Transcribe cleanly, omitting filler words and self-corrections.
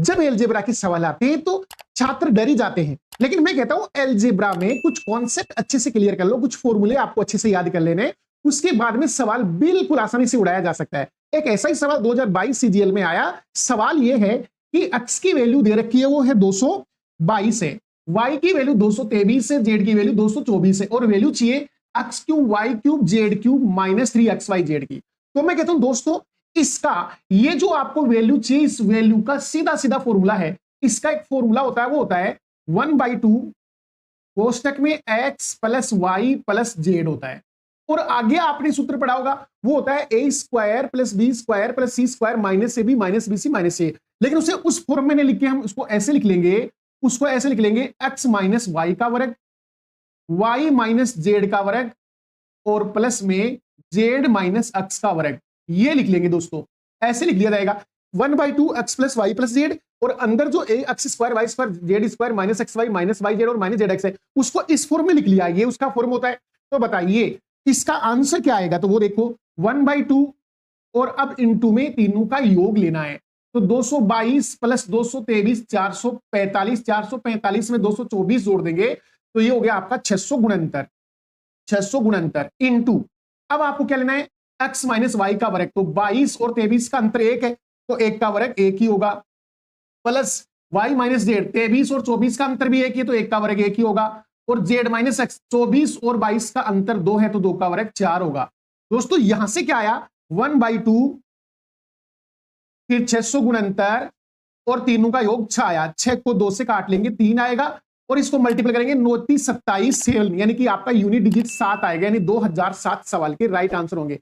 जब एलजेब्रा के सवाल आते हैं तो छात्र डर ही जाते हैं, लेकिन मैं कहता हूं एलजेब्रा में कुछ कॉन्सेप्ट अच्छे से क्लियर कर लो, कुछ फॉर्मूले आपको अच्छे से याद कर लेने, उसके बाद में सवाल बिल्कुल आसानी से उड़ाया जा सकता है। एक ऐसा ही सवाल 2022 सीजीएल में आया। सवाल यह है कि x की वैल्यू दे रखी है वो है 222 है, y की वैल्यू 223 है, z की वैल्यू 224 है और वैल्यू चाहिए x cube y cube z cube minus 3xyz की। तो मैं कहता हूं दोस्तों इसका ये जो आपको वैल्यू चाहिए इस वैल्यू का सीधा सीधा फॉर्मूला है। इसका एक फॉर्मूला होता है, वो होता है 1/2 कोष्टक में x plus Y plus Z होता है, और आगे आपने सूत्र पढ़ा होगा वो होता है A square plus B square plus C square minus A B minus B C minus A. लेकिन उसे उस फॉर्म में नहीं लिख के हम उसको ऐसे लिख लेंगे, उसको ऐसे लिख लेंगे x माइनस वाई का वर्ग, y माइनस जेड का वर्ग और प्लस में z माइनस x का वर्ग, ये लिख लेंगे दोस्तों, ऐसे लिख लिया जाएगा 1/2 x plus Y plus Z, और अंदर जो ए X square Y square Z square minus X Y minus Y Z और माइनस जेड एक्स है उसको इस फॉर्म में लिख लिया, ये उसका फॉर्म होता है। तो बताइए इसका आंसर क्या आएगा, तो वो देखो 1/2 और अब इनटू में तीनों का योग लेना है, तो 222 प्लस 223 445, 445 में 224 जोड़ देंगे तो ये हो गया आपका 600 गुणनतर इनटू, अब आपको क्या लेना है x माइनस वाई का वर्ग, तो 22 और 23 का अंतर 1 है तो 1 का वर्ग 1 ही होगा, प्लस y माइनस जेड 23 और 24 का अंतर भी 1 ही है तो 1 का वर्ग 1 ही होगा, और z माइनस एक्स 24 और 22 का अंतर 2 है तो 2 का वर्ग 4 होगा। दोस्तों यहां से क्या आया 1/2 फिर 600 गुणनतर और तीनों का योग 6 आया, 6 को 2 से काट लेंगे 3 आएगा और इसको मल्टीप्लाई करेंगे 29 27 यानी कि आपका यूनिट डिजिट 7 आएगा, यानी 2007 सवाल के राइट आंसर होंगे।